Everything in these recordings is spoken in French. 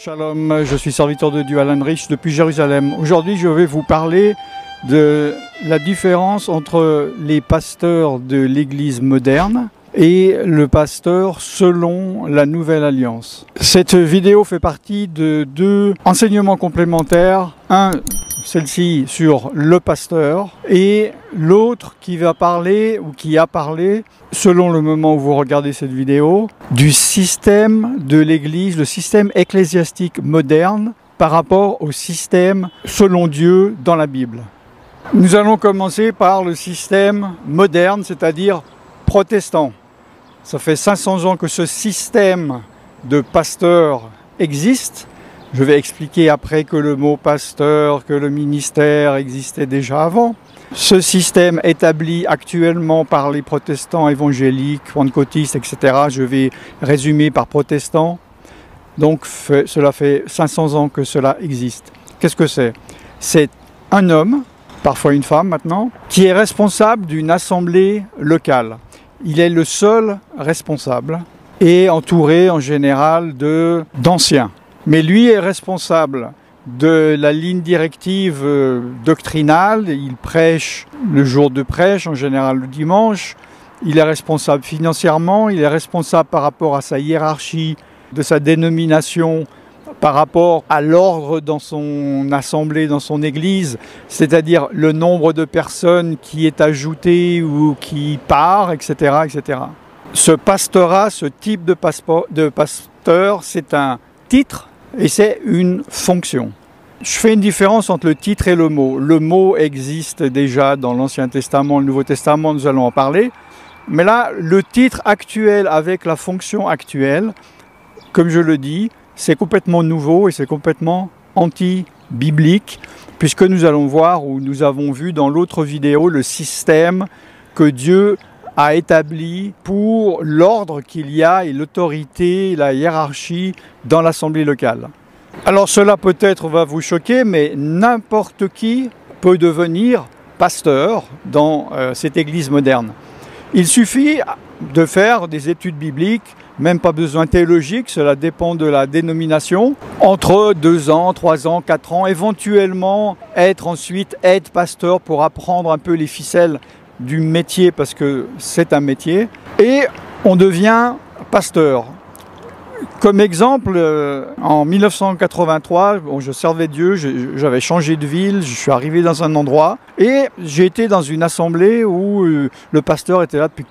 Shalom, je suis serviteur de Dieu Alan Rich depuis Jérusalem. Aujourd'hui, je vais vous parler de la différence entre les pasteurs de l'Église moderne et le pasteur selon la Nouvelle Alliance. Cette vidéo fait partie de deux enseignements complémentaires. Un, celle-ci sur le pasteur, et l'autre qui va parler ou qui a parlé, selon le moment où vous regardez cette vidéo, du système de l'Église, le système ecclésiastique moderne par rapport au système selon Dieu dans la Bible. Nous allons commencer par le système moderne, c'est-à-dire protestant. Ça fait 500 ans que ce système de pasteur existe. Je vais expliquer après que le mot pasteur, que le ministère existait déjà avant. Ce système établi actuellement par les protestants évangéliques, pentecôtistes, etc. Je vais résumer par protestant. Donc cela fait 500 ans que cela existe. Qu'est-ce que c'est? C'est un homme, parfois une femme maintenant, qui est responsable d'une assemblée locale. Il est le seul responsable et entouré en général d'anciens. Mais lui est responsable de la ligne directive doctrinale. Il prêche le jour de prêche, en général le dimanche. Il est responsable financièrement, il est responsable par rapport à sa hiérarchie, de sa dénomination, par rapport à l'ordre dans son assemblée, dans son église, c'est-à-dire le nombre de personnes qui est ajouté ou qui part, etc., etc. Ce pastorat, ce type de pasteur, c'est un titre et c'est une fonction. Je fais une différence entre le titre et le mot. Le mot existe déjà dans l'Ancien Testament, le Nouveau Testament, nous allons en parler. Mais là, le titre actuel avec la fonction actuelle, comme je le dis, c'est complètement nouveau et c'est complètement anti-biblique, puisque nous allons voir, ou nous avons vu dans l'autre vidéo, le système que Dieu a établi pour l'ordre qu'il y a et l'autorité, la hiérarchie dans l'assemblée locale. Alors cela peut-être va vous choquer, mais n'importe qui peut devenir pasteur dans cette église moderne. Il suffit de faire des études bibliques, même pas besoin théologique, cela dépend de la dénomination, entre 2 ans, 3 ans, 4 ans, éventuellement ensuite être pasteur pour apprendre un peu les ficelles du métier, parce que c'est un métier, et on devient pasteur. Comme exemple, en 1983, je servais Dieu, j'avais changé de ville, je suis arrivé dans un endroit et j'ai été dans une assemblée où le pasteur était là depuis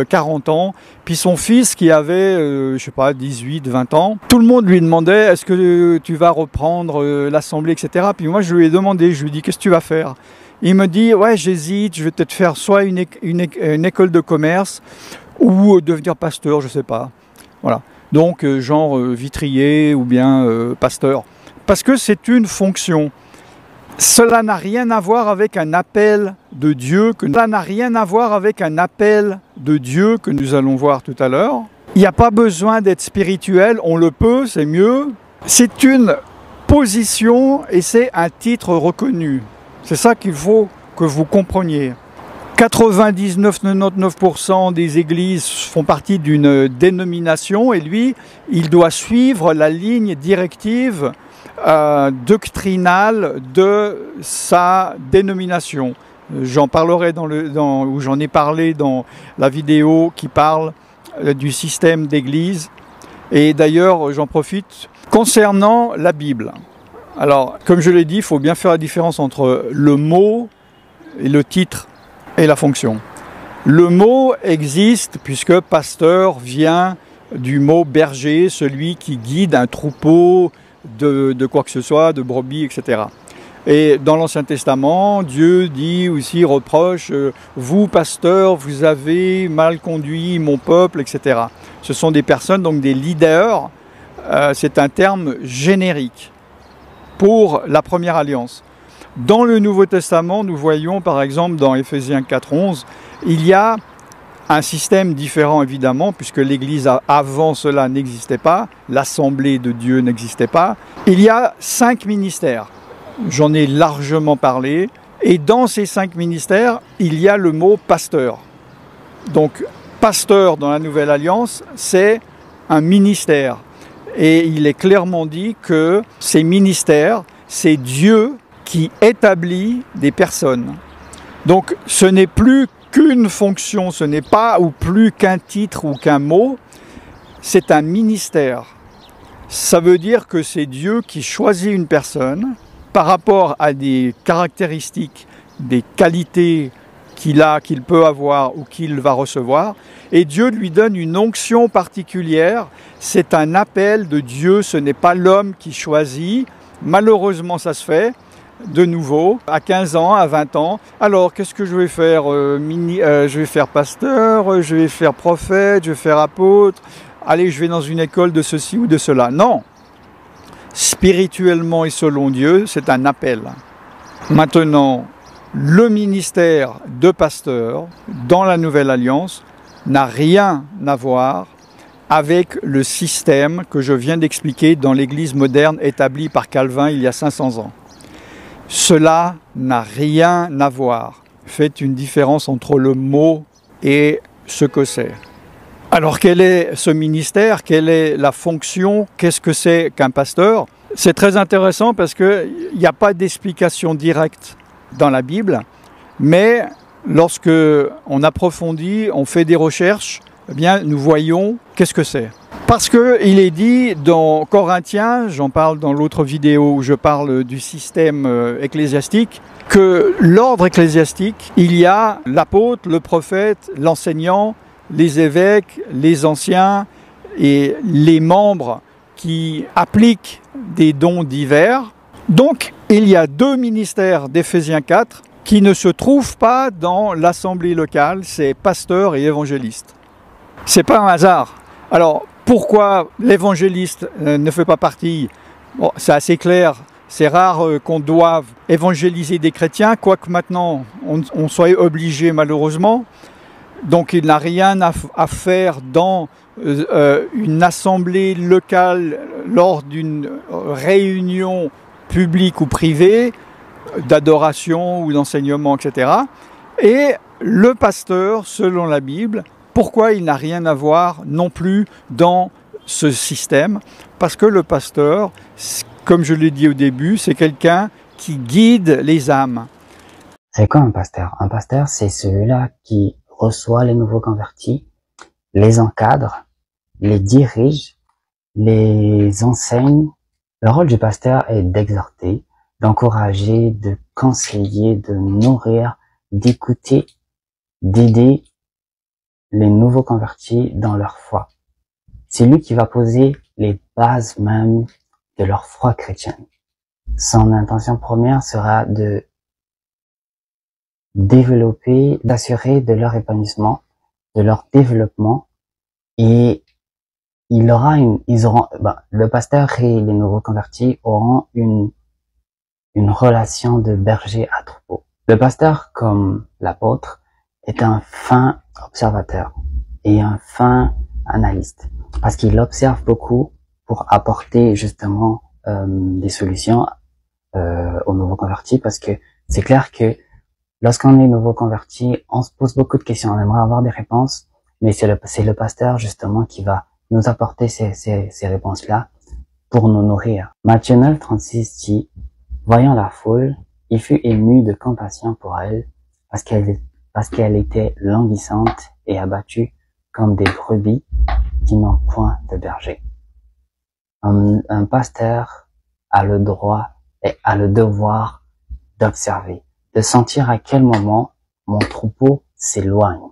40 ans, puis son fils qui avait, je sais pas, 18, 20 ans, tout le monde lui demandait « Est-ce que tu vas reprendre l'assemblée, etc. » Puis moi je lui ai demandé, je lui ai dit « Qu'est-ce que tu vas faire ?» Il me dit « Ouais, j'hésite, je vais peut-être faire soit une école de commerce ou devenir pasteur, je sais pas. » Voilà. Donc genre vitrier ou bien pasteur. Parce que c'est une fonction. Cela n'a rien à voir avec un appel de Dieu. Cela n'a rien à voir avec un appel de Dieu que nous allons voir tout à l'heure. Il n'y a pas besoin d'être spirituel, on le peut, c'est mieux. C'est une position et c'est un titre reconnu. C'est ça qu'il faut que vous compreniez. 99-99% des églises font partie d'une dénomination et lui, il doit suivre la ligne directive doctrinale de sa dénomination. J'en parlerai ou j'en ai parlé dans la vidéo qui parle du système d'église. Et d'ailleurs, j'en profite concernant la Bible. Alors, comme je l'ai dit, il faut bien faire la différence entre le mot et le titre et la fonction. Le mot existe puisque pasteur vient du mot berger, celui qui guide un troupeau de quoi que ce soit, de brebis, etc. Et dans l'Ancien Testament, Dieu dit aussi, reproche, vous pasteurs, vous avez mal conduit mon peuple, etc. Ce sont des personnes, donc des leaders, c'est un terme générique pour la première alliance. Dans le Nouveau Testament, nous voyons par exemple dans Éphésiens 4:11, il y a un système différent évidemment, puisque l'Église avant cela n'existait pas, l'Assemblée de Dieu n'existait pas. Il y a 5 ministères, j'en ai largement parlé, et dans ces 5 ministères, il y a le mot pasteur. Donc pasteur dans la Nouvelle Alliance, c'est un ministère. et il est clairement dit que ces ministères, c'est Dieu qui établit des personnes. Donc ce n'est plus qu'une fonction, ce n'est pas ou plus qu'un titre ou qu'un mot, c'est un ministère. Ça veut dire que c'est Dieu qui choisit une personne par rapport à des caractéristiques, des qualités qu'il a, qu'il peut avoir ou qu'il va recevoir, et Dieu lui donne une onction particulière. C'est un appel de Dieu, ce n'est pas l'homme qui choisit. Malheureusement, ça se fait de nouveau, à 15 ans, à 20 ans. Alors, qu'est-ce que je vais faire je vais faire pasteur, je vais faire prophète, je vais faire apôtre. Allez, je vais dans une école de ceci ou de cela. Non. Spirituellement et selon Dieu, c'est un appel. Maintenant, le ministère de pasteur dans la Nouvelle Alliance n'a rien à voir avec le système que je viens d'expliquer dans l'Église moderne établie par Calvin il y a 500 ans. Cela n'a rien à voir. Faites une différence entre le mot et ce que c'est. Alors quel est ce ministère? Quelle est la fonction? Qu'est-ce que c'est qu'un pasteur? C'est très intéressant parce qu'il n'y a pas d'explication directe dans la Bible, mais lorsque on approfondit, on fait des recherches, eh bien nous voyons qu'est-ce que c'est. Parce qu'il est dit dans Corinthiens, j'en parle dans l'autre vidéo où je parle du système ecclésiastique, que l'ordre ecclésiastique, il y a l'apôtre, le prophète, l'enseignant, les évêques, les anciens et les membres qui appliquent des dons divers. Donc, il y a deux ministères d'Éphésiens 4 qui ne se trouvent pas dans l'assemblée locale, c'est pasteur et évangéliste. C'est pas un hasard. Alors, pourquoi l'évangéliste ne fait pas partie? Bon, c'est assez clair. C'est rare qu'on doive évangéliser des chrétiens, quoique maintenant on soit obligé malheureusement. Donc il n'a rien à faire dans une assemblée locale lors d'une réunion publique ou privée, d'adoration ou d'enseignement, etc. Et le pasteur, selon la Bible, pourquoi il n'a rien à voir non plus dans ce système? Parce que le pasteur, comme je l'ai dit au début, c'est quelqu'un qui guide les âmes. C'est quoi un pasteur? Un pasteur, c'est celui-là qui reçoit les nouveaux convertis, les encadre, les dirige, les enseigne. Le rôle du pasteur est d'exhorter, d'encourager, de conseiller, de nourrir, d'écouter, d'aider les nouveaux convertis dans leur foi. C'est lui qui va poser les bases même de leur foi chrétienne. Son intention première sera de développer, d'assurer de leur épanouissement, de leur développement, et le pasteur et les nouveaux convertis auront une relation de berger à troupeau. Le pasteur, comme l'apôtre, est un fin observateur et un fin analyste, parce qu'il observe beaucoup pour apporter justement des solutions aux nouveaux convertis, parce que c'est clair que lorsqu'on est nouveau converti, on se pose beaucoup de questions, on aimerait avoir des réponses, mais c'est le pasteur justement qui va nous apporter ces réponses-là pour nous nourrir. Matthieu 9, 36 dit: voyant la foule, il fut ému de compassion pour elle, parce qu'elle était languissante et abattue comme des brebis qui n'ont point de berger. Un pasteur a le droit et a le devoir d'observer, de sentir à quel moment mon troupeau s'éloigne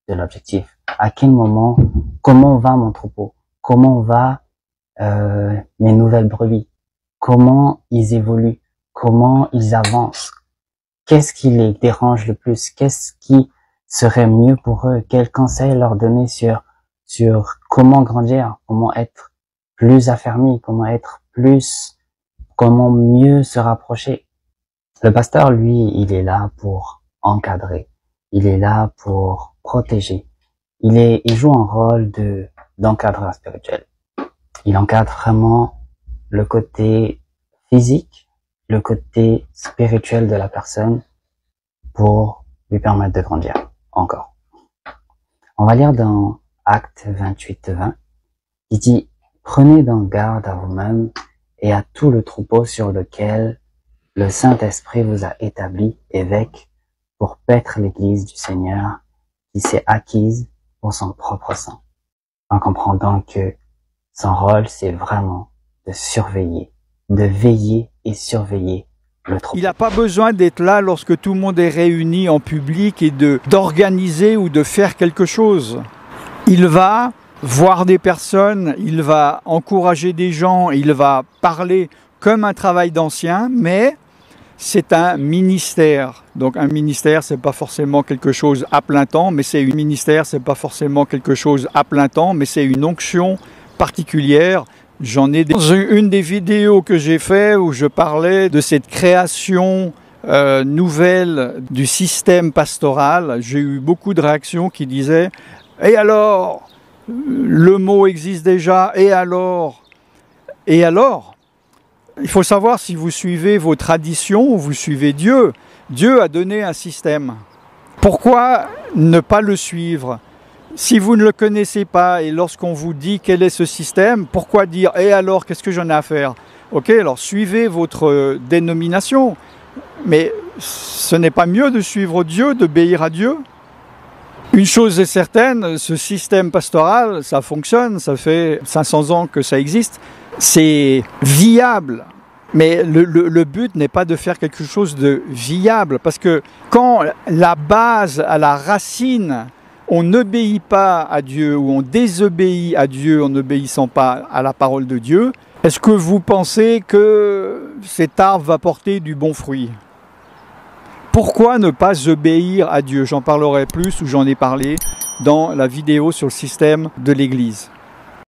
de l'objectif, à quel moment, comment va mon troupeau, comment va mes nouvelles brebis, comment ils évoluent, comment ils avancent, qu'est-ce qui les dérange le plus, qu'est-ce qui serait mieux pour eux, quels conseils leur donner sur comment grandir, comment être plus affermi, comment mieux se rapprocher. Le pasteur, lui, il est là pour encadrer, il est là pour protéger, il joue un rôle d'encadreur spirituel. Il encadre vraiment le côté physique, le côté spirituel de la personne pour lui permettre de grandir encore. On va lire dans Actes 28, 20, il dit: Prenez donc garde à vous-même et à tout le troupeau sur lequel le Saint-Esprit vous a établi évêque pour paître l'Église du Seigneur qui s'est acquise pour son propre sang. En comprenant que son rôle, c'est vraiment de surveiller, de veiller et surveiller le troupeau. Il n'a pas besoin d'être là lorsque tout le monde est réuni en public et d'organiser ou de faire quelque chose. Il va voir des personnes, il va encourager des gens, il va parler comme un travail d'ancien, mais c'est un ministère. Donc un ministère, c'est pas forcément quelque chose à plein temps, mais c'est une onction particulière. J'en ai dans une des vidéos que j'ai fait où je parlais de cette création nouvelle du système pastoral. J'ai eu beaucoup de réactions qui disaient « Et alors ? Le mot existe déjà, et alors ?» Et alors ? Il faut savoir si vous suivez vos traditions ou vous suivez Dieu. Dieu a donné un système. Pourquoi ne pas le suivre ? Si vous ne le connaissez pas et lorsqu'on vous dit quel est ce système, pourquoi dire « Et alors, qu'est-ce que j'en ai à faire ?» Ok, alors suivez votre dénomination, mais ce n'est pas mieux de suivre Dieu, d'obéir à Dieu ? Une chose est certaine, ce système pastoral, ça fonctionne, ça fait 500 ans que ça existe, c'est viable. Mais le but n'est pas de faire quelque chose de viable, parce que quand la base, à la racine, on n'obéit pas à Dieu ou on désobéit à Dieu en n'obéissant pas à la parole de Dieu, est-ce que vous pensez que cet arbre va porter du bon fruit ? Pourquoi ne pas obéir à Dieu? J'en parlerai plus ou j'en ai parlé dans la vidéo sur le système de l'Église.